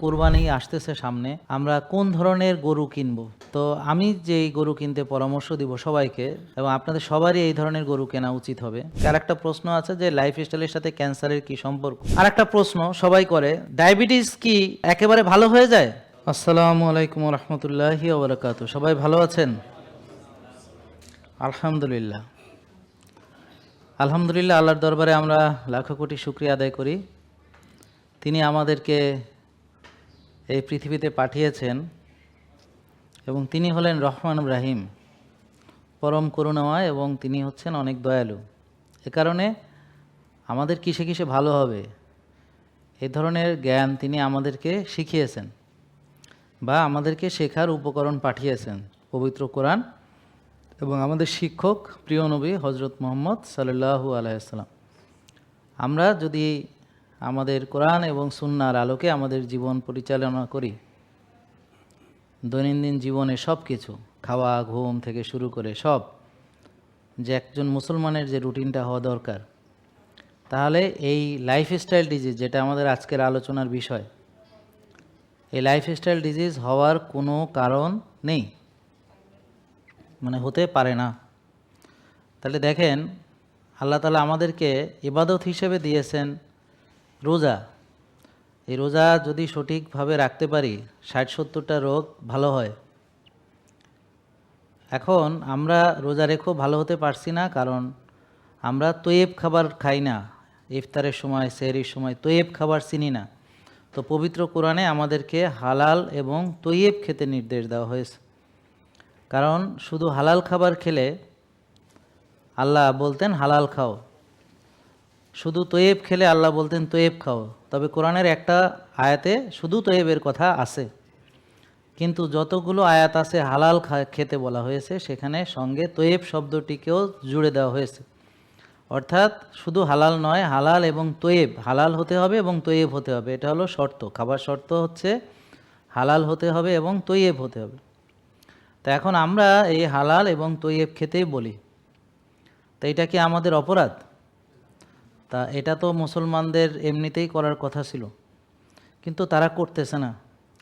কোরবানি আসতেছে সামনে, আমরা কোন ধরনের গরু কিনবো? তো আমি যেই গরু কিনতে পরামর্শ দিব সবাইকে, এবং আপনাদের সবারই এই ধরনের গরু কেনা উচিত হবে। আর একটা প্রশ্ন আছে যে লাইফস্টাইলের সাথে ক্যান্সারের কি সম্পর্ক। আর একটা প্রশ্ন সবাই করে, ডায়াবেটিস কি একেবারে ভালো হয়ে যায়? আসসালামু আলাইকুম রহমতুল্লাহি ওয়া বারাকাতুহু। সবাই ভালো আছেন? আলহামদুলিল্লাহ। আলহামদুলিল্লাহ, আল্লাহর দরবারে আমরা লাখো কোটি শুকরিয়া আদায় করি। তিনি আমাদেরকে এই পৃথিবীতে পাঠিয়েছেন এবং তিনি হলেন রহমান রাহিম, পরম করুণাময়, এবং তিনি হচ্ছেন অনেক দয়ালু। এ কারণে আমাদের কিসে কিসে ভালো হবে এই ধরনের জ্ঞান তিনি আমাদেরকে শিখিয়েছেন বা আমাদেরকে শেখার উপকরণ পাঠিয়েছেন, পবিত্র কোরআন এবং আমাদের শিক্ষক প্রিয় নবী হজরত মুহাম্মদ সাল্লাল্লাহু আলাইহি ওয়াসাল্লাম। আমরা যদি আমাদের কোরআন এবং সুন্নাহর আলোকে আমাদের জীবন পরিচালনা করি, দৈনন্দিন জীবনে সব কিছু, খাওয়া ঘুম থেকে শুরু করে সব, যে একজন মুসলমানের যে রুটিনটা হওয়া দরকার, তাহলে এই লাইফস্টাইল ডিজিজ, যেটা আমাদের আজকের আলোচনার বিষয়, এই লাইফস্টাইল ডিজিজ হওয়ার কোনো কারণ নেই, মানে হতে পারে না। তাহলে দেখেন, আল্লাহ তাআলা আমাদেরকে ইবাদত হিসেবে দিয়েছেন রোজা। এই রোজা যদি সঠিকভাবে রাখতে পারি, 60-70টা রোগ ভালো হয়। এখন আমরা রোজা রেখেও ভালো হতে পারছি না, কারণ আমরা তৈয়ব খাবার খাই না। ইফতারের সময়, সেহরির সময় তৈয়ব খাবার চিনি না। তো পবিত্র কোরআনে আমাদেরকে হালাল এবং তৈয়ব খেতে নির্দেশ দেওয়া হয়েছে। কারণ শুধু হালাল খাবার খেলে আল্লাহ বলতেন হালাল খাও, শুধু তৈয়ব খেলে আল্লাহ বলতেন তৈয়ব খাও। তবে কোরআনের একটা আয়াতে শুধু তৈয়বের কথা আছে, কিন্তু যতগুলো আয়াত আছে হালাল খেতে বলা হয়েছে, সেখানে সঙ্গে তৈয়ব শব্দটিকেও জুড়ে দেওয়া হয়েছে। অর্থাৎ শুধু হালাল নয়, হালাল এবং তৈয়ব, হালাল হতে হবে এবং তৈয়ব হতে হবে, এটা হলো শর্ত। খাবার শর্ত হচ্ছে হালাল হতে হবে এবং তৈয়ব হতে হবে। তা এখন আমরা এই হালাল এবং তৈয়ব খেতেই বলি, তা এটা কি আমাদের অপরাধ? তা এটা তো মুসলমানদের এমনিতেই করার কথা ছিল, কিন্তু তারা করতেছে না।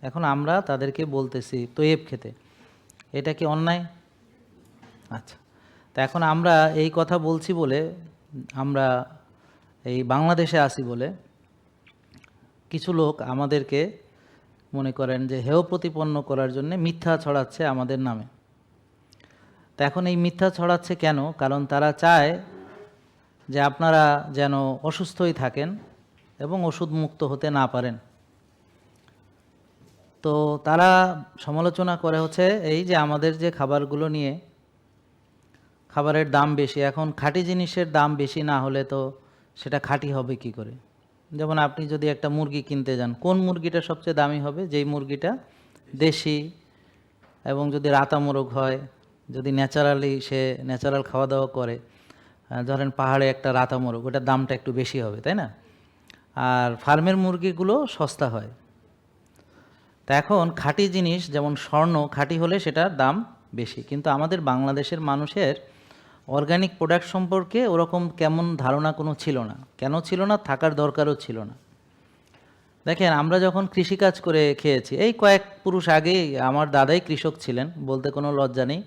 এখন আমরা তাদেরকে বলতেছি তৈয়ব খেতে, এটা কি অন্যায়? আচ্ছা, তা এখন আমরা এই কথা বলছি বলে, আমরা এই বাংলাদেশে আছি বলে কিছু লোক আমাদেরকে মনে করেন যে হেয় প্রতিপন্ন করার জন্য মিথ্যা ছড়াচ্ছে আমাদের নামে। তা এখন এই মিথ্যা ছড়াচ্ছে কেন? কারণ তারা চায় যে আপনারা যেন অসুস্থই থাকেন এবং ওষুধ মুক্ত হতে না পারেন। তো তারা সমালোচনা করে হচ্ছে এই যে আমাদের যে খাবারগুলো নিয়ে, খাবারের দাম বেশি। এখন খাঁটি জিনিসের দাম বেশি না হলে তো সেটা খাঁটি হবে কি করে? যেমন আপনি যদি একটা মুরগি কিনতে যান, কোন মুরগিটা সবচেয়ে দামি হবে? যেই মুরগিটা দেশি, এবং যদি রাতা মোরগ হয়, যদি ন্যাচারালি সে ন্যাচারাল খাওয়া দাওয়া করে, ধরেন পাহাড়ে একটা রাতা মোরগ, ওটার দামটা একটু বেশি হবে, তাই না? আর ফার্মের মুরগিগুলো সস্তা হয়। তা এখন খাঁটি জিনিস যেমন স্বর্ণ খাঁটি হলে সেটার দাম বেশি, কিন্তু আমাদের বাংলাদেশের মানুষের অর্গানিক প্রোডাক্ট সম্পর্কে ওরকম কেমন ধারণা কোনো ছিল না। কেন ছিল না? থাকার দরকারও ছিল না। দেখেন, আমরা যখন কৃষিকাজ করে খেয়েছি, এই কয়েক পুরুষ আগেই আমার দাদাই কৃষক ছিলেন, বলতে কোনো লজ্জা নেই,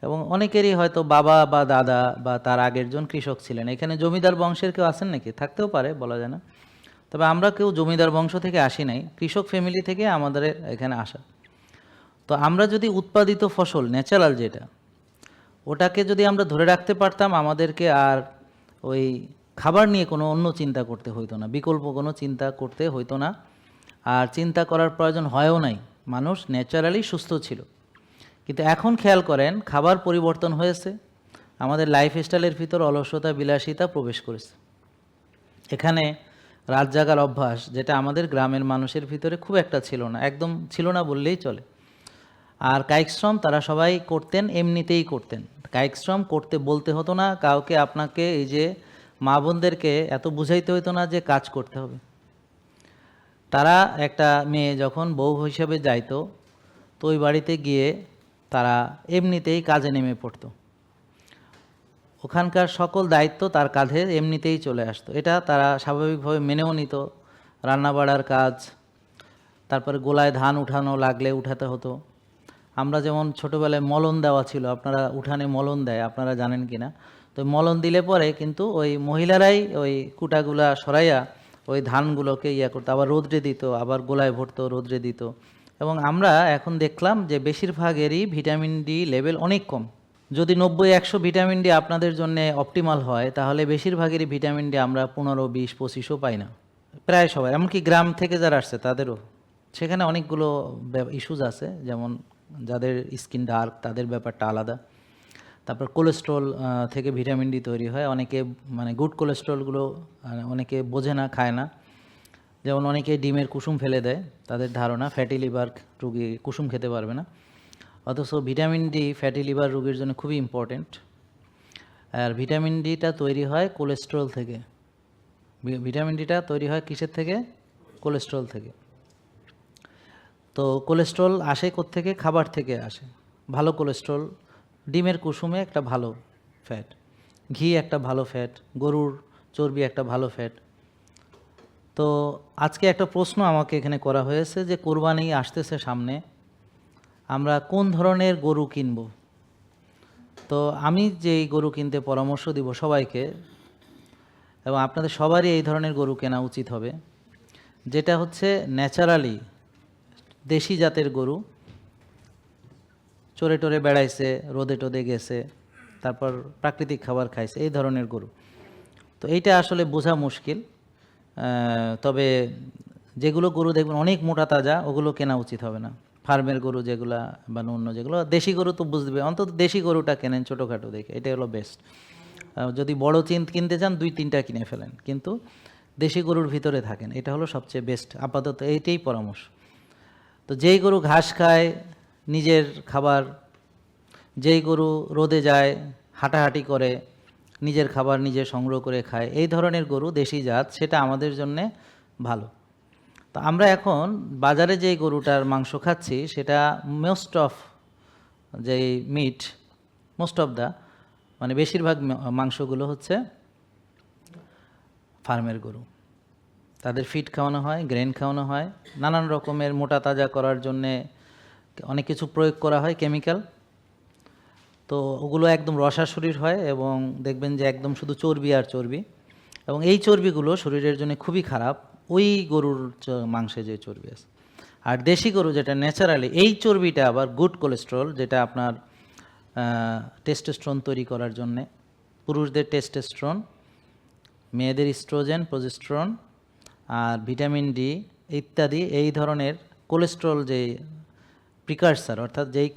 এবং অনেকেরই হয়তো বাবা বা দাদা বা তার আগের জন কৃষক ছিলেন। এখানে জমিদার বংশের কেউ আছেন নাকি? থাকতেও পারে, বলা যায় না। তবে আমরা কেউ জমিদার বংশ থেকে আসি নাই, কৃষক ফ্যামিলি থেকে আমাদের এখানে আসা। তো আমরা যদি উৎপাদিত ফসল, ন্যাচারাল যেটা, ওটাকে যদি আমরা ধরে রাখতে পারতাম, আমাদেরকে আর ওই খাবার নিয়ে কোনো অন্য চিন্তা করতে হইতো না, বিকল্প কোনো চিন্তা করতে হইতো না, আর চিন্তা করার প্রয়োজন হয়ও নাই। মানুষ ন্যাচারালি সুস্থ ছিল। কিন্তু এখন খেয়াল করেন, খাবার পরিবর্তন হয়েছে, আমাদের লাইফস্টাইলের ভিতর অলসতা বিলাসিতা প্রবেশ করেছে। এখানে রাত জাগার অভ্যাস, যেটা আমাদের গ্রামের মানুষের ভিতরে খুব একটা ছিল না, একদম ছিল না বললেই চলে। আর কায়িক শ্রম তারা সবাই করতেন, এমনিতেই করতেন। কায়িক শ্রম করতে বলতে হতো না কাউকে। আপনাকে এই যে মা বোনদেরকে এত বুঝাইতে হতো না যে কাজ করতে হবে। তারা, একটা মেয়ে যখন বউ হিসাবে যাইতো, তো ওই বাড়িতে গিয়ে তারা এমনিতেই কাজে নেমে পড়তো। ওখানকার সকল দায়িত্ব তার কাঁধে এমনিতেই চলে আসতো। এটা তারা স্বাভাবিকভাবে মেনেও নিত। রান্নাবাড়ার কাজ, তারপরে গোলায় ধান উঠানো লাগলে উঠাতে হতো। আমরা যেমন ছোটোবেলায় মলন দেওয়া ছিল, আপনারা উঠানে মলন দেয়, আপনারা জানেন কি না? তো মলন দিলে পরে কিন্তু ওই মহিলারাই ওই কুটাগুলা সরাইয়া ওই ধানগুলোকে করতো, আবার রোদ্রে দিত, আবার গোলায় ভরতো, রোদ্রে দিত। এবং আমরা এখন দেখলাম যে বেশিরভাগেরই ভিটামিন ডি লেভেল অনেক কম। যদি 90-100 ভিটামিন ডি আপনাদের জন্য অপটিমাল হয়, তাহলে বেশিরভাগেরই ভিটামিন ডি আমরা 15, 20, 25ও পাই না, প্রায় সবাই। এমনকি গ্রাম থেকে যারা আসছে তাদেরও সেখানে অনেকগুলো ইস্যুজ আছে, যেমন যাদের স্কিন ডার্ক তাদের ব্যাপারটা আলাদা। তারপর কোলেস্ট্রল থেকে ভিটামিন ডি তৈরি হয়, অনেকে মানে গুড কোলেস্ট্রলগুলো অনেকে বোঝে না, খায় না। যেমন অনেকে ডিমের কুসুম ফেলে দেয়, তাদের ধারণা ফ্যাটি লিভার রুগী কুসুম খেতে পারবে না, অথচ ভিটামিন ডি ফ্যাটি লিভার রোগীর জন্য খুবই ইম্পর্টেন্ট। আর ভিটামিন ডিটা তৈরি হয় কোলেস্ট্রল থেকে। ভিটামিন ডিটা তৈরি হয় কিসের থেকে? কোলেস্ট্রল থেকে। তো কোলেস্ট্রল আসে কোত্থেকে? খাবার থেকে আসে। ভালো কোলেস্ট্রল, ডিমের কুসুমে একটা ভালো ফ্যাট, ঘি একটা ভালো ফ্যাট, গরুর চর্বি একটা ভালো ফ্যাট। তো আজকে একটা প্রশ্ন আমাকে এখানে করা হয়েছে যে কোরবানি আসতেছে সামনে, আমরা কোন ধরনের গরু কিনব? তো আমি যেই গরু কিনতে পরামর্শ দিব সবাইকে, এবং আপনাদের সবারই এই ধরনের গরু কেনা উচিত হবে, যেটা হচ্ছে ন্যাচারালি দেশি জাতের গরু, চরে টোরে বেড়াইছে, রোদে টোদে গেছে, তারপর প্রাকৃতিক খাবার খাইছে, এই ধরনের গরু। তো এইটা আসলে বোঝা মুশকিল। তবে যেগুলো গরু দেখবেন অনেক মোটা তাজা, ওগুলো কেনা উচিত হবে না। ফার্মের গরু যেগুলা বা অন্য যেগুলো, দেশি গরু তো বুঝবে, অন্তত দেশি গরুটা কেনেন ছোটোখাটো দেখে, এটাই হলো বেস্ট। যদি বড় কিনতে চান 2-3টা কিনে ফেলেন, কিন্তু দেশি গরুর ভিতরে থাকেন, এটা হলো সবচেয়ে বেস্ট। আপাতত এইটাই পরামর্শ। তো যেই গরু ঘাস খায়, নিজের খাবার, যেই গরু রোদে যায়, হাঁটাহাঁটি করে, নিজের খাবার নিজে সংগ্রহ করে খায়, এই ধরনের গরু দেশি জাত, সেটা আমাদের জন্যে ভালো। তো আমরা এখন বাজারে যেই গরুটার মাংস খাচ্ছি, সেটা মোস্ট অফ যেই মিট, মোস্ট অফ দ্য মানে বেশিরভাগ মাংসগুলো হচ্ছে ফার্মের গরু। তাদের ফিড খাওয়ানো হয়, গ্রেন খাওয়ানো হয়, নানান রকমের মোটা তাজা করার জন্যে অনেক কিছু প্রয়োগ করা হয়, কেমিক্যাল। তো ওগুলো একদম রসা শরীর হয়, এবং দেখবেন যে একদম শুধু চর্বি আর চর্বি, এবং এই চর্বিগুলো শরীরের জন্য খুবই খারাপ, ওই গরুর মাংসে যে চর্বি আছে। আর দেশি গরু যেটা ন্যাচারালি, এই চর্বিটা আবার গুড কোলেস্ট্রল, যেটা আপনার টেস্টোস্টেরন তৈরি করার জন্যে, পুরুষদের টেস্টোস্টেরন, মেয়েদের ইস্ট্রোজেন, প্রজেস্টেরন আর ভিটামিন ডি ইত্যাদি, এই ধরনের কোলেস্ট্রল যে প্রিকারসার, অর্থাৎ যেই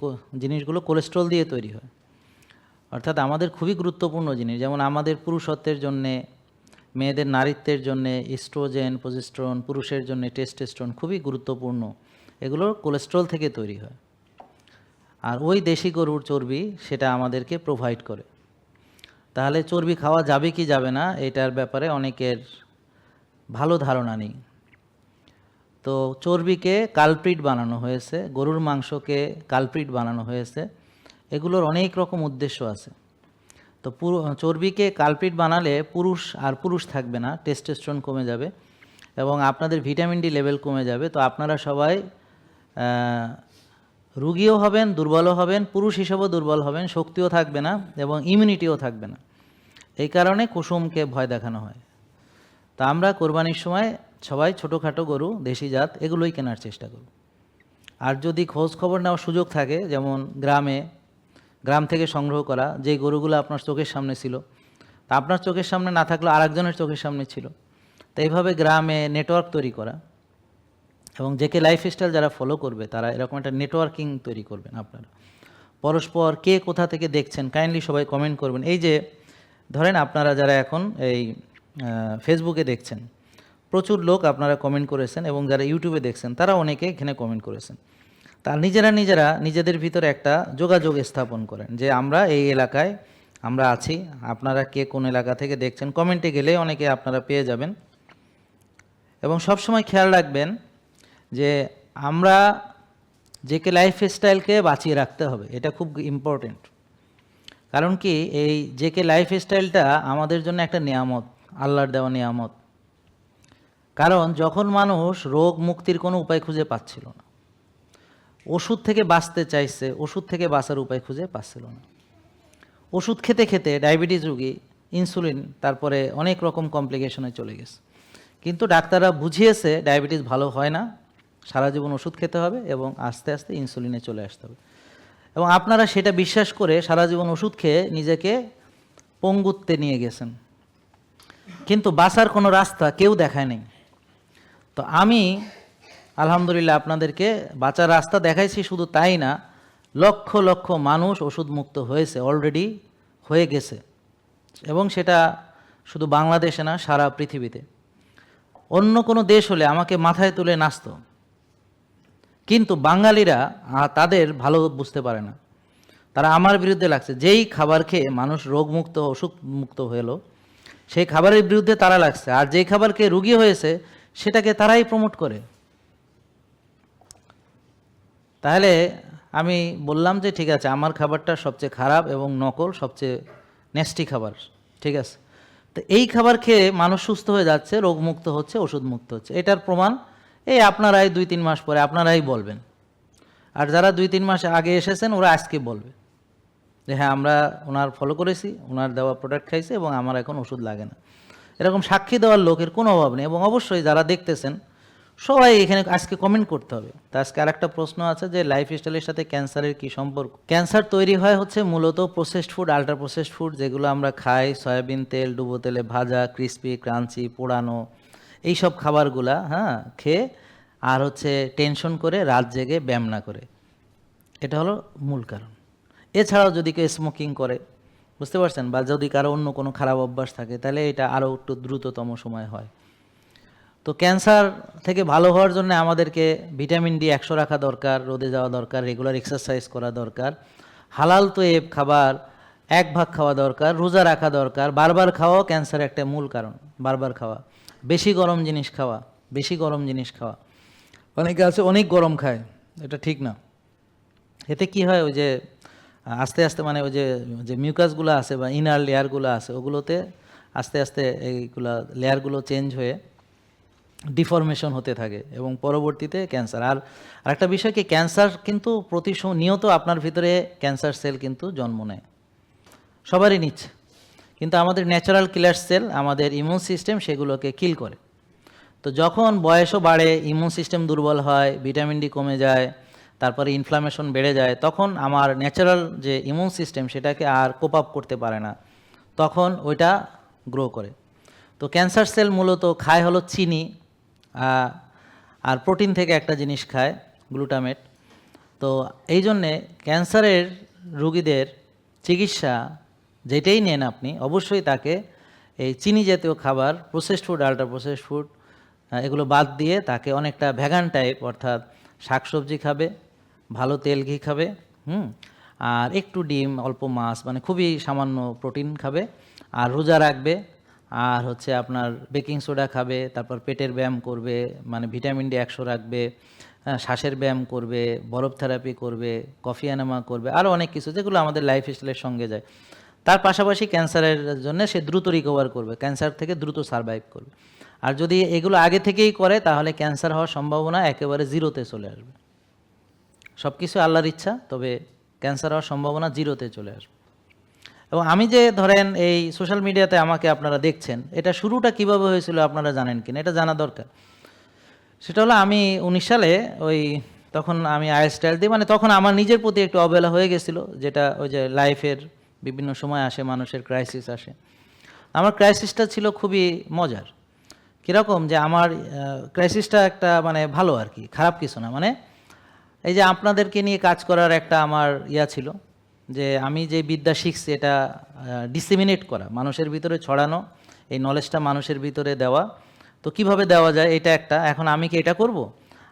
জিনিসগুলো কোলেস্ট্রল দিয়ে তৈরি হয়, অর্থাৎ আমাদের খুবই গুরুত্বপূর্ণ জিনিস। যেমন আমাদের পুরুষত্বের জন্যে, মেয়েদের নারীত্বের জন্যে ইস্ট্রোজেন, প্রজেস্টেরন, পুরুষের জন্য টেস্টোস্টেরন খুবই গুরুত্বপূর্ণ, এগুলো কোলেস্ট্রল থেকে তৈরি হয়। আর ওই দেশি গরুর চর্বি সেটা আমাদেরকে প্রোভাইড করে। তাহলে চর্বি খাওয়া যাবে কি যাবে না, এটার ব্যাপারে অনেকের ভালো ধারণা নেই। তো চর্বিকে কালপ্রিট বানানো হয়েছে, গরুর মাংসকে কালপ্রিট বানানো হয়েছে, এগুলোর অনেক রকম উদ্দেশ্য আছে। তো চর্বিকে কালপ্রিট বানালে পুরুষ থাকবে না, টেস্টোস্টেরন কমে যাবে, এবং আপনাদের ভিটামিন ডি লেভেল কমে যাবে। তো আপনারা সবাই রুগীও হবেন, দুর্বলও হবেন, পুরুষ হিসেবেও দুর্বল হবেন, শক্তিও থাকবে না এবং ইমিউনিটিও থাকবে না। এই কারণে কুসুমকে ভয় দেখানো হয়। তা আমরা কোরবানির সময় সবাই ছোটোখাটো গরু, দেশি জাত, এগুলোই কেনার চেষ্টা করব। আর যদি খোঁজ খবর নেওয়ার সুযোগ থাকে, যেমন গ্রাম থেকে সংগ্রহ করা যে গরুগুলো আপনার চোখের সামনে ছিল, তা আপনার চোখের সামনে না থাকলেও আরেকজনের চোখের সামনে ছিল, তো এইভাবে গ্রামে নেটওয়ার্ক তৈরি করা, এবং জেকে লাইফস্টাইল যারা ফলো করবে তারা এরকম একটা নেটওয়ার্কিং তৈরি করবেন। আপনারা পরস্পর কে কোথা থেকে দেখছেন কাইন্ডলি সবাই কমেন্ট করবেন। এই যে ধরেন আপনারা যারা এখন এই ফেসবুকে দেখছেন, প্রচুর লোক আপনারা কমেন্ট করেছেন, এবং যারা ইউটিউবে দেখছেন তারা অনেকে এখানে কমেন্ট করেছেন। তার নিজেদের ভিতরে একটা যোগাযোগ স্থাপন করেন যে আমরা এই এলাকায় আমরা আছি, আপনারা কে কোন এলাকা থেকে দেখছেন, কমেন্টে গেলে অনেকে আপনারা পেয়ে যাবেন। এবং সবসময় খেয়াল রাখবেন যে আমরা জেকে লাইফস্টাইলকে বাঁচিয়ে রাখতে হবে, এটা খুব ইম্পর্টেন্ট। কারণ কি, এই জেকে লাইফস্টাইলটা আমাদের জন্য একটা নিয়ামত, আল্লাহর দেওয়া নিয়ামত। কারণ যখন মানুষ রোগ মুক্তির কোনো উপায় খুঁজে পাচ্ছিল না, ওষুধ থেকে বাঁচতে চাইছে, ওষুধ থেকে বাঁচার উপায় খুঁজে পাচ্ছিল না, ওষুধ খেতে খেতে ডায়াবেটিস রোগী ইনসুলিন, তারপরে অনেক রকম কমপ্লিকেশনে চলে গেছে। কিন্তু ডাক্তাররা বুঝিয়েছে ডায়াবেটিস ভালো হয় না, সারা জীবন ওষুধ খেতে হবে এবং আস্তে আস্তে ইনসুলিনে চলে আসতে হবে। এবং আপনারা সেটা বিশ্বাস করে সারা জীবন ওষুধ খেয়ে নিজেকে পঙ্গুত্বে নিয়ে গেছেন, কিন্তু বাঁচার কোনো রাস্তা কেউ দেখায় নেই। তো আমি আলহামদুলিল্লাহ আপনাদেরকে বাঁচার রাস্তা দেখাইছি, শুধু তাই না, লক্ষ লক্ষ মানুষ ওষুধ মুক্ত হয়েছে, অলরেডি হয়ে গেছে, এবং সেটা শুধু বাংলাদেশে না, সারা পৃথিবীতে। অন্য কোনো দেশ হলে আমাকে মাথায় তুলে নাচত, কিন্তু বাঙালিরা তাদের ভালো বুঝতে পারে না, তারা আমার বিরুদ্ধে লাগছে। যেই খাবার খেয়ে মানুষ রোগমুক্ত অসুখ মুক্ত হলো, সেই খাবারের বিরুদ্ধে তারা লাগছে, আর যেই খাবার খেয়ে রুগী হয়েছে সেটাকে তারাই প্রমোট করে। তাহলে আমি বললাম যে ঠিক আছে, আমার খাবারটা সবচেয়ে খারাপ এবং নকল, সবচেয়ে নেস্টি খাবার, ঠিক আছে। তো এই খাবার খেয়ে মানুষ সুস্থ হয়ে যাচ্ছে, রোগমুক্ত হচ্ছে, ওষুধ মুক্ত হচ্ছে। এটার প্রমাণ এই আপনারাই 2-3 মাস পরে আপনারাই বলবেন, আর যারা 2-3 মাস আগে এসেছেন ওরা আজকে বলবে যে হ্যাঁ আমরা ওনার ফলো করেছি, ওনার দেওয়া প্রোডাক্ট খাইছি এবং আমার এখন ওষুধ লাগে না। এরকম সাক্ষী দেওয়ার লোকের কোনো অভাব নেই। এবং অবশ্যই যারা দেখতেছেন সবাই এখানে আজকে কমেন্ট করতে হবে। তা আজকে আরেকটা প্রশ্ন আছে যে লাইফস্টাইলের সাথে ক্যান্সারের কি সম্পর্ক? ক্যান্সার তৈরি হয় হচ্ছে মূলত processed food, ultra processed food, যেগুলো আমরা খাই, সয়াবিন তেল, ডুবো তেলে ভাজা, ক্রিস্পি, ক্রাঞ্চি, পোড়ানো, এইসব খাবারগুলা খেয়ে, আর হচ্ছে টেনশন করে, রাত জেগে ব্যায়াম না করে, এটা হলো মূল কারণ। এছাড়াও যদি কেউ স্মোকিং করে, বুঝতে পারছেন, বা যদি কারো অন্য কোনো খারাপ অভ্যাস থাকে, তাহলে এটা আরও একটু দ্রুততম সময় হয়। তো ক্যান্সার থেকে ভালো হওয়ার জন্য আমাদেরকে ভিটামিন ডি 100 রাখা দরকার, রোদে যাওয়া দরকার, রেগুলার এক্সারসাইজ করা দরকার, হালাল তৈব খাবার 1 ভাগ খাওয়া দরকার, রোজা রাখা দরকার, বারবার খাওয়াও ক্যান্সারের একটা মূল কারণ, বারবার খাওয়া, বেশি গরম জিনিস খাওয়া, বেশি গরম জিনিস খাওয়া। অনেকে আছে অনেক গরম খায়, এটা ঠিক না। এতে কি হয়, ওই যে আস্তে আস্তে মানে ওই যে মিউকাসগুলো আছে বা ইনার লেয়ারগুলো আছে, ওগুলোতে আস্তে আস্তে এইগুলা লেয়ারগুলো চেঞ্জ হয়ে ডিফরমেশন হতে থাকে এবং পরবর্তীতে ক্যান্সার। আর আরেকটা বিষয় কি, ক্যান্সার কিন্তু নিয়ত আপনার ভিতরে ক্যান্সার সেল কিন্তু জন্ম নেয়, সবারই নিচ্ছে, কিন্তু আমাদের ন্যাচারাল কিলার সেল, আমাদের ইমিউন সিস্টেম সেগুলোকে কিল করে। তো যখন বয়সও বাড়ে, ইমিউন সিস্টেম দুর্বল হয়, ভিটামিন ডি কমে যায়, তারপরে ইনফ্লামেশন বেড়ে যায়, তখন আমার ন্যাচারাল যে ইমিউন সিস্টেম সেটাকে আর কোপ আপ করতে পারে না, তখন ওইটা গ্রো করে। তো ক্যান্সার সেল মূলত খায় হলো চিনি, আর প্রোটিন থেকে একটা জিনিস খায়, গ্লুটামেট। তো এই জন্যে ক্যান্সারের রুগীদের চিকিৎসা যেটাই নেন আপনি, অবশ্যই তাকে এই চিনি জাতীয় খাবার, processed food, ultra processed food, এগুলো বাদ দিয়ে তাকে অনেকটা ভেগান টাইপ, অর্থাৎ শাকসবজি খাবে, ভালো তেল ঘি খাবে, আর একটু ডিম, অল্প মাছ, মানে খুবই সামান্য প্রোটিন খাবে, আর রোজা রাখবে, আর হচ্ছে আপনার বেকিং সোডা খাবে, তারপর পেটের ব্যায়াম করবে, মানে ভিটামিন ডি 100 রাখবে, শ্বাসের ব্যায়াম করবে, বরফ থেরাপি করবে, কফি এনামা করবে, আরও অনেক কিছু যেগুলো আমাদের লাইফস্টাইলের সঙ্গে যায়। তার পাশাপাশি ক্যান্সারের জন্য সে দ্রুত রিকভার করবে, ক্যান্সার থেকে দ্রুত সারভাইভ করবে। আর যদি এগুলো আগে থেকেই করে তাহলে ক্যান্সার হওয়ার সম্ভাবনা একেবারে জিরোতে চলে আসবে। সব কিছু আল্লাহর ইচ্ছা, তবে ক্যান্সার হওয়ার সম্ভাবনা জিরোতে চলে আসবে। এবং আমি যে ধরেন এই সোশ্যাল মিডিয়াতে আমাকে আপনারা দেখছেন, এটা শুরুটা কিভাবে হয়েছিল আপনারা জানেন কিনা, এটা জানা দরকার। সেটা হলো আমি 19 সালে তখন আমি আইস্টাইল দিই, মানে তখন আমার নিজের প্রতি একটু অবহেলা হয়ে গেছিলো, যেটা ওই যে লাইফের বিভিন্ন সময় আসে, মানুষের ক্রাইসিস আসে। আমার ক্রাইসিসটা ছিল খুবই মজার। কীরকম, যে আমার ক্রাইসিসটা একটা মানে ভালো আর কি, খারাপ কিছু না। মানে এই যে আপনাদেরকে নিয়ে কাজ করার একটা আমার ছিল, যে আমি যে বিদ্যা শিখছি এটা ডিসেমিনেট করা, মানুষের ভিতরে ছড়ানো, এই নলেজটা মানুষের ভিতরে দেওয়া। তো কিভাবে দেওয়া যায় এটা একটা, এখন আমি কি এটা করব?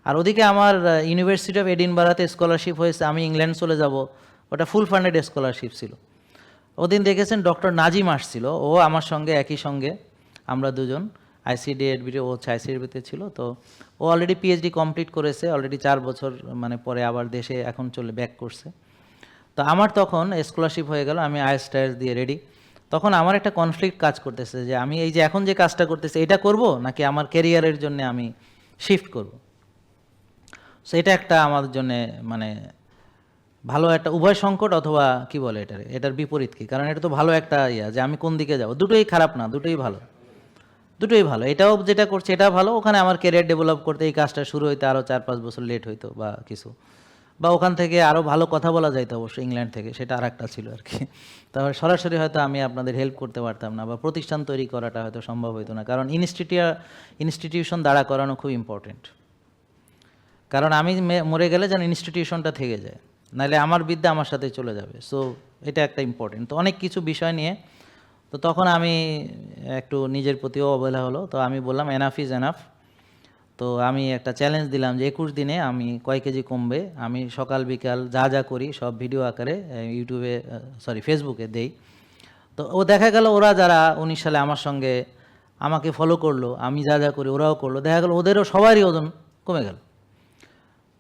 আর ওদিকে আমার ইউনিভার্সিটি অফ এডিনবারাতে স্কলারশিপ হয়েছে, আমি ইংল্যান্ড চলে যাব, ওটা ফুল ফান্ডেড স্কলারশিপ ছিল। ওদিন দেখেছেন ডক্টর নাজিম আসছিল, ও আমার সঙ্গে একই সঙ্গে, আমরা দুজন আইসিডি এডবিটি, ও আইসিডিতে ছিল। তো ও অলরেডি পিএইচডি কমপ্লিট করেছে, অলরেডি 4 বছর মানে পরে আবার দেশে এখন চলে ব্যাক করছে। তো আমার তখন স্কলারশিপ হয়ে গেল, আমি আইএলটিএস দিয়ে রেডি। তখন আমার একটা কনফ্লিক্ট কাজ করতেছে যে আমি এই যে এখন যে কাজটা করতেছি এটা করব নাকি আমার ক্যারিয়ারের জন্য আমি শিফট করব। সো এটা একটা আমাদের জন্য মানে ভালো একটা উভয় সংকট, অথবা কি বলে এটার বিপরীত কি, কারণ এটা তো ভালো একটা ইয়া যে আমি কোন দিকে যাব, দুটোই খারাপ না, দুটোই ভালো, দুটোই ভালো। এটাও যেটা করছে এটা ভালো, ওখানে আমার ক্যারিয়ার ডেভেলপ করতে এই কাজটা শুরু হইতে আরও 4-5 বছর লেট হইতো বা কিছু, বা ওখান থেকে আরও ভালো কথা বলা যাইতো অবশ্য ইংল্যান্ড থেকে, সেটা আর একটা ছিল আর কি। তারপরে সরাসরি হয়তো আমি আপনাদের হেল্প করতে পারতাম না, বা প্রতিষ্ঠান তৈরি করাটা হয়তো সম্ভব হইতো না, কারণ ইনস্টিটিউশন দাঁড়া করানো খুব ইম্পর্টেন্ট। কারণ আমি মরে গেলে যেন ইনস্টিটিউশনটা থেকে যায়, নাহলে আমার বিদ্যা আমার সাথে চলে যাবে। সো এটা একটা ইম্পর্টেন্ট। তো অনেক কিছু বিষয় নিয়ে তো তখন আমি একটু নিজের প্রতিও অবহেলা হলো, তো আমি বললাম এনাফ ইজ এনাফ। তো আমি একটা চ্যালেঞ্জ দিলাম যে 21 দিনে আমি কয় কেজি কমবে, আমি সকাল বিকাল যা যা করি সব ভিডিও আকারে ইউটিউবে ফেসবুকে দেই। তো ও দেখা গেল ওরা যারা 19 সালে আমার সঙ্গে আমাকে ফলো করলো, আমি যা যা করি ওরাও করলো, দেখা গেল ওদেরও সবারই ওজন কমে গেল।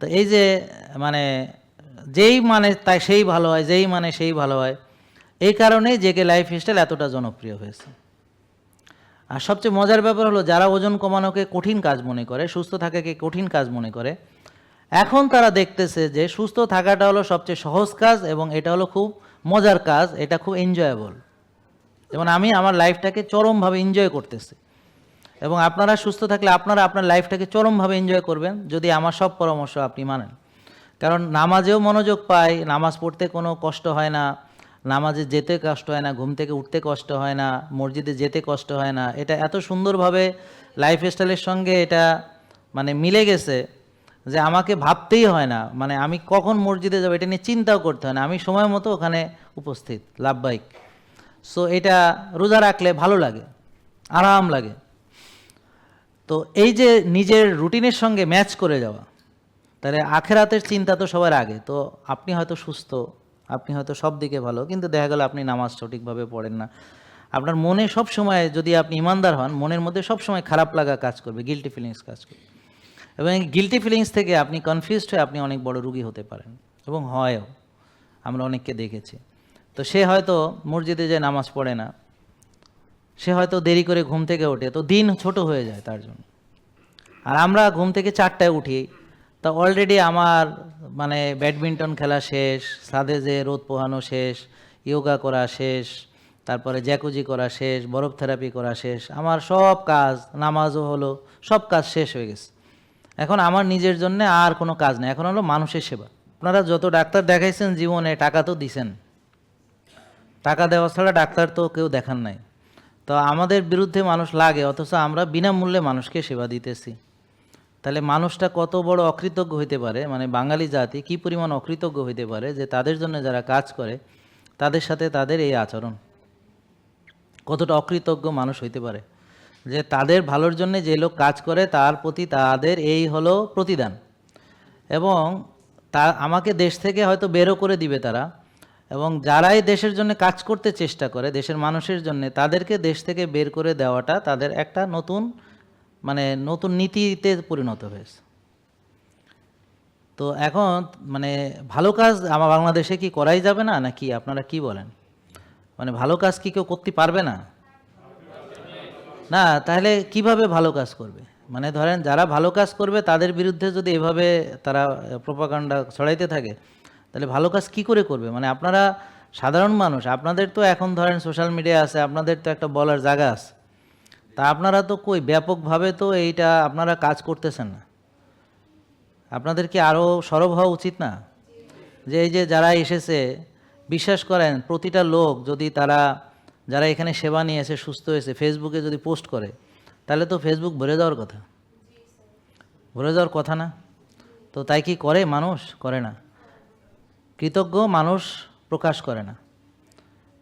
তো এই যে মানে যেই মানে তাই সেই ভালো হয়, যেই মানে সেই ভালো হয়, এই কারণেই জেকে লাইফস্টাইল এতটা জনপ্রিয় হয়েছে। আর সবচেয়ে মজার ব্যাপার হলো যারা ওজন কমানোকে কঠিন কাজ মনে করে, সুস্থ থাকাকে কঠিন কাজ মনে করে, এখন তারা দেখতেছে যে সুস্থ থাকাটা হলো সবচেয়ে সহজ কাজ এবং এটা হলো খুব মজার কাজ, এটা খুব এনজয়েবল। যেমন আমি আমার লাইফটাকে চরমভাবে এনজয় করতেছি, এবং আপনারা সুস্থ থাকলে আপনারা আপনার লাইফটাকে চরমভাবে এনজয় করবেন যদি আমার সব পরামর্শ আপনি মানেন। কারণ নামাজেও মনোযোগ পাই, নামাজ পড়তে কোনো কষ্ট হয় না, নামাজে যেতে কষ্ট হয় না, ঘুম থেকে উঠতে কষ্ট হয় না, মসজিদে যেতে কষ্ট হয় না। এটা এত সুন্দরভাবে লাইফস্টাইলের সঙ্গে এটা মানে মিলে গেছে যে আমাকে ভাবতেই হয় না, মানে আমি কখন মসজিদে যাবো এটা নিয়ে চিন্তাও করতে হয় না, আমি সময় মতো ওখানে উপস্থিত, লাভবাহিক। সো এটা রোজা রাখলে ভালো লাগে, আরাম লাগে। তো এই যে নিজের রুটিনের সঙ্গে ম্যাচ করে যাওয়া, তাহলে আখেরাতের চিন্তা তো সবার আগে। তো আপনি হয়তো সুস্থ, আপনি হয়তো সব দিকে ভালো, কিন্তু দেখা গেল আপনি নামাজ সঠিকভাবে পড়েন না, আপনার মনে সব সময়, যদি আপনি ইমানদার হন, মনের মধ্যে সব সময় খারাপ লাগা কাজ করবে, গিল্টি ফিলিংস কাজ করবে, এবং এই গিল্টি ফিলিংস থেকে আপনি কনফিউজড হয়ে আপনি অনেক বড় রুগী হতে পারেন, এবং হয়ও, আমরা অনেককে দেখেছি। তো সে হয়তো মসজিদে যে নামাজ পড়ে না, সে হয়তো দেরি করে ঘুম থেকে ওঠে, তো দিন ছোট হয়ে যায় তার জন্য। আর আমরা ঘুম থেকে 4টায় উঠি, তা অলরেডি আমার মানে ব্যাডমিন্টন খেলা শেষ, ছাদে যে রোদ পোহানো শেষ, ইয়োগা করা শেষ, তারপরে জ্যাকুজি করা শেষ, বরফ থেরাপি করা শেষ, আমার সব কাজ, নামাজও হলো, সব কাজ শেষ হয়ে গেছে। এখন আমার নিজের জন্য আর কোনো কাজ নেই, এখন হলো মানুষের সেবা। আপনারা যত ডাক্তার দেখাইছেন জীবনে, টাকা তো দিছেন, টাকা দেওয়া ছাড়া ডাক্তার তো কেউ দেখান নাই। তো আমাদের বিরুদ্ধে মানুষ লাগে, অথচ আমরা বিনামূল্যে মানুষকে সেবা দিতেছি। তাহলে মানুষটা কত বড় অকৃতজ্ঞ হইতে পারে, মানে বাঙালি জাতি কি পরিমাণ অকৃতজ্ঞ হইতে পারে যে তাদের জন্য যারা কাজ করে তাদের সাথে তাদের এই আচরণ। কতটা অকৃতজ্ঞ মানুষ হইতে পারে যে তাদের ভালোর জন্য যে লোক কাজ করে তার প্রতি তাদের এই হলো প্রতিদান। এবং তা আমাকে দেশ থেকে হয়তো বেরো করে দিবে তারা, এবং যারাই দেশের জন্য কাজ করতে চেষ্টা করে দেশের মানুষের জন্য, তাদেরকে দেশ থেকে বের করে দেওয়াটা তাদের একটা নতুন মানে নতুন নীতিতে পরিণত হয়েছে। তো এখন মানে ভালো কাজ আমার বাংলাদেশে কি করাই যাবে না, নাকি আপনারা কি বলেন? মানে ভালো কাজ কি কেউ করতে পারবে না? না, তাহলে কিভাবে ভালো কাজ করবে? মানে ধরেন যারা ভালো কাজ করবে তাদের বিরুদ্ধে যদি এভাবে তারা প্রোপাগান্ডা ছড়াইতে থাকে, তাহলে ভালো কাজ কি করে করবে? মানে আপনারা সাধারণ মানুষ, আপনাদের তো এখন ধরেন সোশ্যাল মিডিয়া আছে, আপনাদের তো একটা বলার জায়গা আছে, তা আপনারা তো কই ব্যাপকভাবে তো এইটা আপনারা কাজ করতেছেন না। আপনাদের কি আরও সরব হওয়া উচিত না? যে এই যে যারা এসেছে, বিশ্বাস করেন প্রতিটা লোক যদি তারা যারা এখানে সেবা নিয়ে এসে সুস্থ হয়েছে ফেসবুকে যদি পোস্ট করে, তাহলে তো ফেসবুক ভরে যাওয়ার কথা, ভরে যাওয়ার কথা না? তো তাই কি করে মানুষ? করে না। কৃতজ্ঞ মানুষ প্রকাশ করে না,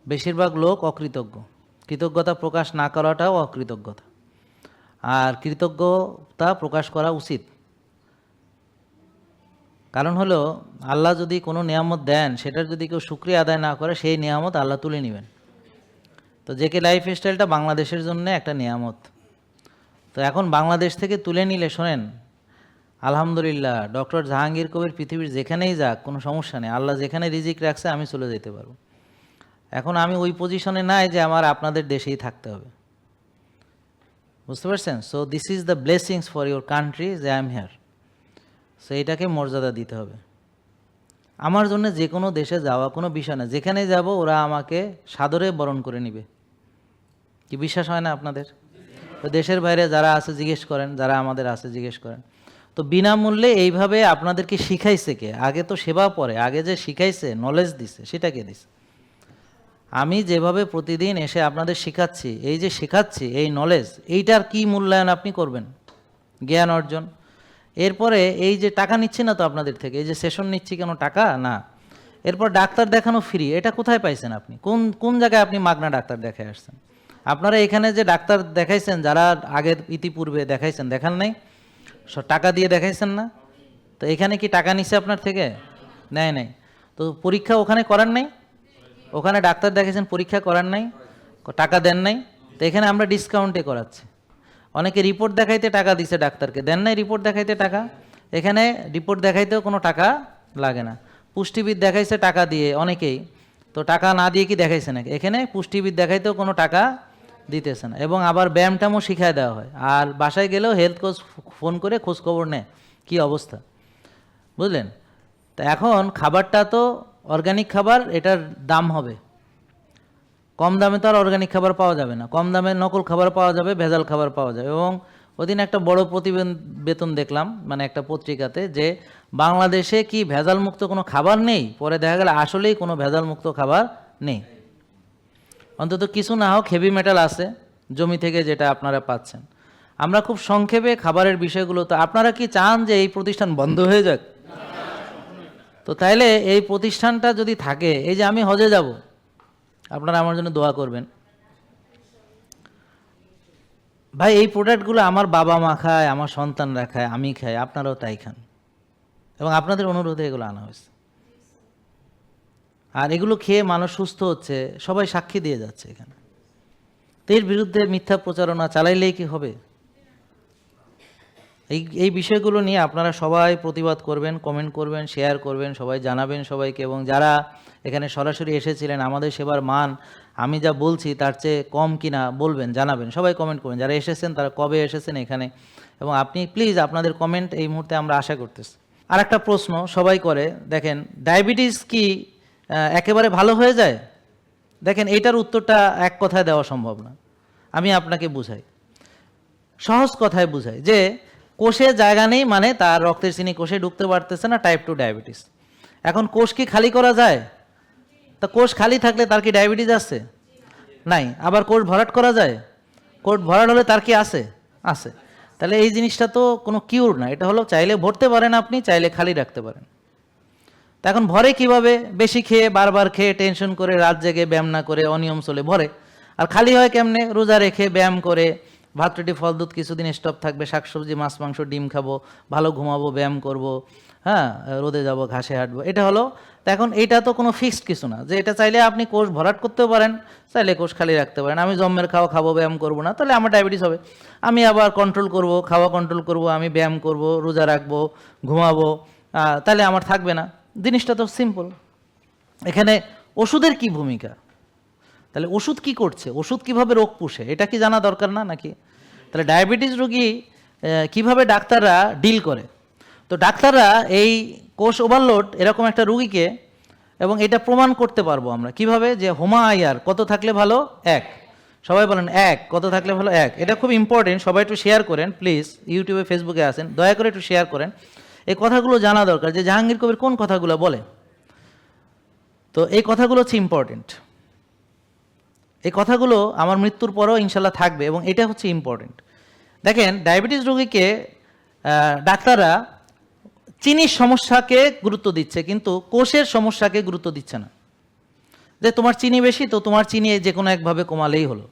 বেশিরভাগ লোক অকৃতজ্ঞ। কৃতজ্ঞতা প্রকাশ না করাটাও অকৃতজ্ঞতা, আর কৃতজ্ঞতা প্রকাশ করা উচিত। কারণ হলো আল্লাহ যদি কোনো নিয়ামত দেন, সেটার যদি কেউ শুকরিয়া আদায় না করে, সেই নিয়ামত আল্লাহ তুলে নেবেন। তো জেকে লাইফস্টাইলটা বাংলাদেশের জন্য একটা নিয়ামত। তো এখন বাংলাদেশ থেকে তুলে নিলে, শোনেন, আলহামদুলিল্লাহ, ডক্টর জাহাঙ্গীর কবির পৃথিবীর যেখানেই যাক কোনো সমস্যা নেই, আল্লাহ যেখানে রিজিক রাখছে আমি চলে যেতে পারবো। এখন আমি ওই পজিশনে নাই যে আমার আপনাদের দেশেই থাকতে হবে, বুঝতে পারছেন? So this is the blessings for your country যে আই এম হিয়ার। সো এটাকে মর্যাদা দিতে হবে। আমার জন্য যে কোনো দেশে যাওয়া কোনো বিষয় না, যেখানে যাব ওরা আমাকে সাদরে বরণ করে নিবে। কি বিশ্বাস হয় না আপনাদের? তো দেশের বাইরে যারা আছে জিজ্ঞেস করেন, যারা আমাদের আছে জিজ্ঞেস করেন। তো বিনামূল্যে এইভাবে আপনাদেরকে শিখাইছে কে? আগে তো সেবা পরে, আগে যে শিখাইছে, নলেজ দিছে, সেটা কে দিছে? আমি যেভাবে প্রতিদিন এসে আপনাদের শেখাচ্ছি, এই যে শেখাচ্ছি এই নলেজ, এইটার কি মূল্যায়ন আপনি করবেন? জ্ঞান অর্জন। এরপরে এই যে টাকা নিচ্ছি না তো আপনাদের থেকে, এই যে সেশন নিচ্ছি কেন টাকা না, এরপর ডাক্তার দেখানো ফ্রি, এটা কোথায় পাইছেন আপনি? কোন কোন জায়গায় আপনি মাগনা ডাক্তার দেখাই আসছেন? আপনারা এখানে যে ডাক্তার দেখাইছেন, যারা আগের ইতিপূর্বে দেখাইছেন, দেখান নাই? টাকা দিয়ে দেখাইছেন না? তো এখানে কি টাকা নিচ্ছে আপনার থেকে? নেয় নাই। তো পরীক্ষা ওখানে করার নাই? ওখানে ডাক্তার দেখাইছেন, পরীক্ষা করার নাই, টাকা দেন নাই? তো এখানে আমরা ডিসকাউন্টে করাচ্ছি। অনেকে রিপোর্ট দেখাইতে টাকা দিছে ডাক্তারকে, দেন নাই রিপোর্ট দেখাইতে টাকা? এখানে রিপোর্ট দেখাইতেও কোনো টাকা লাগে না। পুষ্টিবিদ দেখাইছে টাকা দিয়ে অনেকেই, তো টাকা না দিয়ে কি দেখাইছে নাকি? এখানে পুষ্টিবিদ দেখাইতেও কোনো টাকা দিতেছে না, এবং আবার ব্যায়ামটামও শিখায় দেওয়া হয়। আর বাসায় গেলেও হেলথ কোচ ফোন করে খোঁজখবর নেয় কী অবস্থা, বুঝলেন? তা এখন খাবারটা তো অর্গানিক খাবার, এটার দাম হবে কম দামে। তো আর অর্গানিক খাবার পাওয়া যাবে না, কম দামে নকল খাবার পাওয়া যাবে, ভেজাল খাবার পাওয়া যাবে। এবং ওদিন একটা বড় প্রতিবেদন দেখলাম, মানে একটা পত্রিকাতে, যে বাংলাদেশে কি ভেজাল মুক্ত কোনো খাবার নেই? পরে দেখা গেল আসলেই কোনো ভেজাল মুক্ত খাবার নেই। অন্তত কিছু না হোক হেভি মেটাল আছে জমি থেকে, যেটা আপনারা পাচ্ছেন। আমরা খুব সংক্ষেপে খাবারের বিষয়গুলো, তো আপনারা কি চান যে এই প্রতিষ্ঠান বন্ধ হয়ে যাক? তো তাইলে এই প্রতিষ্ঠানটা যদি থাকে, এই যে আমি হজে যাব, আপনারা আমার জন্য দোয়া করবেন। ভাই এই প্রোডাক্টগুলো আমার বাবা মা খায়, আমার সন্তানরা খায়, আমি খাই, আপনারাও তাই খান, এবং আপনাদের অনুরোধে এগুলো আনা হয়েছে। আর এগুলো খেয়ে মানুষ সুস্থ হচ্ছে, সবাই সাক্ষী দিয়ে যাচ্ছে এখানে। তো এর বিরুদ্ধে মিথ্যা প্রচারণা চালাইলেই কি হবে? এই বিষয়গুলো নিয়ে আপনারা সবাই প্রতিবাদ করবেন, কমেন্ট করবেন, শেয়ার করবেন, সবাই জানাবেন সবাইকে। এবং যারা এখানে সরাসরি এসেছিলেন, আমাদের সেবার মান আমি যা বলছি তার চেয়ে কম কিনা বলবেন, জানাবেন, সবাই কমেন্ট করবেন। যারা এসেছেন তারা কবে এসেছেন এখানে, এবং আপনি প্লিজ আপনাদের কমেন্ট এই মুহূর্তে আমরা আশা করতেছি। আর একটা প্রশ্ন সবাই করে, দেখেন ডায়াবেটিস কি একেবারে ভালো হয়ে যায়? দেখেন এইটার উত্তরটা এক কথায় দেওয়া সম্ভব না। আমি আপনাকে বুঝাই, সহজ কথায় বুঝাই, যে কোষে জায়গা নেই মানে তার রক্তের চিনি কোষে ঢুকতে পারতেছে না, টাইপ 2 ডায়াবেটিস। এখন কোষ কি খালি করা যায়? তা কোষ খালি থাকলে তার কি ডায়াবেটিস আছে? নাই। আবার কোষ ভরাট করা যায়? কোষ ভরাট হলে তার কি আছে? আছে। তাহলে এই জিনিসটা তো কোনো কিউর না, এটা হলো চাইলে ভরতে পারেন আপনি, চাইলে খালি রাখতে পারেন। তা এখন ভরে কিভাবে? বেশি খেয়ে, বারবার খেয়ে, টেনশন করে, রাত জেগে, ব্যায়াম না করে, অনিয়ম চলে ভরে। আর খালি হয় কেমনে? রোজা রেখে, ব্যায়াম করে, ভাত রুটি ফল দুধ কিছুদিন স্টপ থাকবে, শাকসবজি মাছ মাংস ডিম খাবো, ভালো ঘুমাবো, ব্যায়াম করব, হ্যাঁ, রোদে যাব, ঘাসে হাঁটবো, এটা হলো। তা এখন এটা তো কোনো ফিক্সড কিছু না যে এটা চাইলে আপনি কোষ ভরাট করতেও পারেন, চাইলে কোষ খালি রাখতে পারেন। আমি জম্মের খাওয়া খাবো, ব্যায়াম করবো না, তাহলে আমার ডায়াবেটিস হবে। আমি আবার কন্ট্রোল করব, খাওয়া কন্ট্রোল করব, আমি ব্যায়াম করব, রোজা রাখবো, ঘুমাবো, তাহলে আমার থাকবে না। জিনিসটা তো সিম্পল। এখানে ওষুধের কি ভূমিকা? তাহলে ওষুধ কি করছে, ওষুধ কিভাবে রোগ পুষে, এটা কি জানা দরকার না নাকি? তাহলে ডায়াবেটিস রোগী কিভাবে ডাক্তাররা ডিল করে? তো ডাক্তাররা এই কোষ ওভারলোড এরকম একটা রুগীকে, এবং এটা প্রমাণ করতে পারবো আমরা কিভাবে, যে হোমা আইয়ার কত থাকলে ভালো? 1। সবাই বলেন 1। কত থাকলে ভালো? 1। এটা খুব ইম্পর্টেন্ট, সবাই একটু শেয়ার করেন প্লিজ। ইউটিউবে, ফেসবুকে আসেন, দয়া করে একটু শেয়ার করেন। এই কথাগুলো জানা দরকার যে জাহাঙ্গীর কবির কোন কথাগুলো বলে। তো এই কথাগুলো হচ্ছে ইম্পর্টেন্ট। এই কথাগুলো আমার মৃত্যুর পরেও ইনশাল্লাহ থাকবে, এবং এটা হচ্ছে ইম্পর্টেন্ট। দেখেন ডায়াবেটিস রোগীকে ডাক্তাররা চিনির সমস্যাকে গুরুত্ব দিচ্ছে, কিন্তু কোষের সমস্যাকে গুরুত্ব দিচ্ছে না। যে তোমার চিনি বেশি, তো তোমার চিনি যে কোনো একভাবে কমালেই হলো।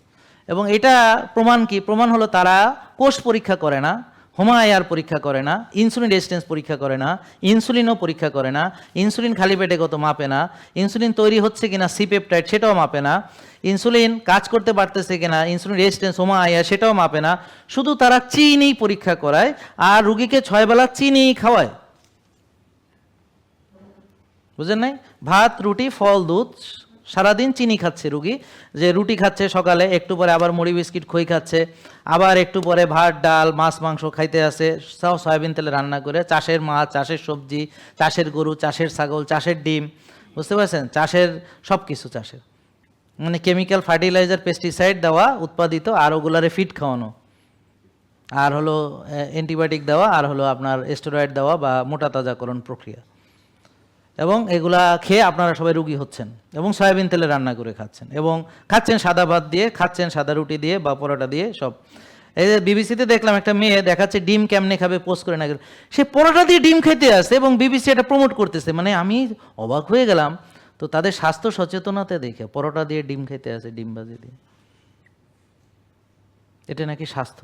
এবং এটা প্রমাণ কি? প্রমাণ হলো তারা কোষ পরীক্ষা করে না, হোমা আয়ার পরীক্ষা করে না, ইনসুলিন রেজিস্ট্যান্স পরীক্ষা করে না, ইনসুলিনও পরীক্ষা করে না, ইনসুলিন খালি পেটে কত মাপে না, ইনসুলিন তৈরি হচ্ছে কিনা সি পেপটাইড সেটাও মাপে না, ইনসুলিন কাজ করতে পারতেছে কিনা, ইনসুলিন রেজিস্ট্যান্স, হোমা আয়ার সেটাও মাপে না। শুধু তারা চিনি পরীক্ষা করায়, আর রুগীকে 6 বেলা চিনি খাওয়ায়। বুঝেন নাই? ভাত রুটি ফল দুধ সারাদিন চিনি খাচ্ছে রুগী, যে রুটি খাচ্ছে সকালে, একটু পরে আবার মুড়ি বিস্কিট খই খাচ্ছে, আবার একটু পরে ভাত ডাল মাছ মাংস খাইতে আসে, সব সয়াবিন তেলে রান্না করে, চাষের মাছ, চাষের সবজি, চাষের গরু, চাষের ছাগল, চাষের ডিম, বুঝতে পারছেন, চাষের সব কিছু, চাষের মানে কেমিক্যাল ফার্টিলাইজার পেস্টিসাইড দেওয়া উৎপাদিত, আর ওগুলারে ফিড খাওয়ানো, আর হলো অ্যান্টিবায়োটিক দেওয়া, আর হলো আপনার স্টেরয়েড দেওয়া বা মোটা তাজাকরণ প্রক্রিয়া, এবং এগুলা খেয়ে আপনারা সবাই রুগী হচ্ছেন এবং সয়াবিন তেলে রান্না করে খাচ্ছেন, এবং খাচ্ছেন সাদা ভাত দিয়ে, খাচ্ছেন সাদা রুটি দিয়ে বা পরোটা দিয়ে সব। এই যে বিবিসিতে দেখলাম একটা মেয়ে দেখাচ্ছে ডিম কেমনে খাবে, পোস্ট করে না, সে পরোটা দিয়ে ডিম খেতে আসে এবং বিবিসি এটা প্রমোট করতেছে, মানে আমি অবাক হয়ে গেলাম। তো তাদের স্বাস্থ্য সচেতনতা দেখে পরোটা দিয়ে ডিম খেতে আসে, ডিম ভাজি দিয়ে, এটা নাকি স্বাস্থ্য।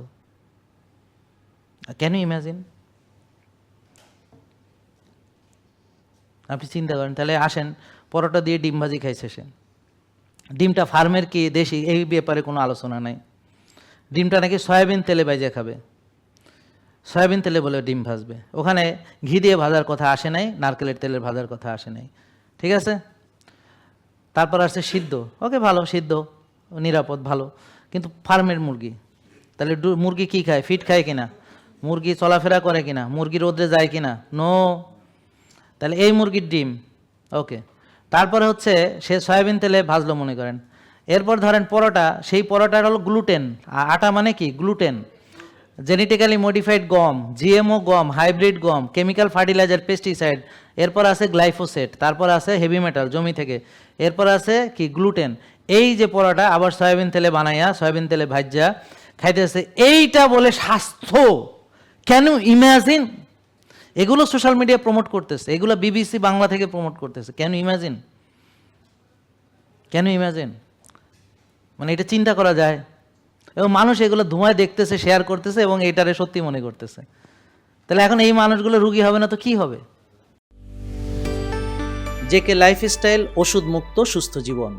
Can you imagine? আপনি চিন্তা করেন, তাহলে আসেন পরোটা দিয়ে ডিম ভাজি খাইছে সে, ডিমটা ফার্মের কি দেশি এই ব্যাপারে কোনো আলোচনা নাই, ডিমটা নাকি সয়াবিন তেলে ভাজা খাবে, সয়াবিন তেলে বলে ডিম ভাজবে, ওখানে ঘি দিয়ে ভাজার কথা আসে নাই, নারকেলের তেলের ভাজার কথা আসে নাই, ঠিক আছে। তারপর আসছে সিদ্ধ, ওকে ভালো, সিদ্ধ নিরাপদ ভালো, কিন্তু ফার্মের মুরগি, তাহলে মুরগি কি খায়, ফিট খায় কিনা, মুরগি চলাফেরা করে কিনা, মুরগি রোদ্রে যায় কিনা, নো, তাহলে এই মুরগির ডিম ওকে। তারপরে হচ্ছে সে সয়াবিন তেলে ভাজলো মনে করেন, এরপর ধরেন পরোটা, সেই পরোটার হলো গ্লুটেন, আটা মানে কি গ্লুটেন, জেনেটিক্যালি মডিফাইড গম, জিএমও গম, হাইব্রিড গম, কেমিক্যাল ফার্টিলাইজার পেস্টিসাইড, এরপর আছে গ্লাইফোসেট, তারপর আছে হেভি মেটাল জমি থেকে, এরপর আছে কি গ্লুটেন। এই যে পরোটা আবার সয়াবিন তেলে বানাইয়া, সয়াবিন তেলে ভাজ্যা খাইতেছে, এইটা বলে স্বাস্থ্য। Can you imagine? এগুলো সোশ্যাল মিডিয়া প্রমোট করতেছে, এগুলো বিবিসি বাংলা থেকে প্রমোট করতেছে, can you imagine? Can you imagine? মানে এটা চিন্তা করা যায়? এবং মানুষ এগুলো ধোঁয়ায় দেখতেছে, শেয়ার করতেছে এবং এটারে সত্যি মনে করতেছে। তাহলে এখন এই মানুষগুলো রুগী হবে না তো কি হবে? জেকে লাইফস্টাইল, ওষুধ মুক্ত সুস্থ জীবন।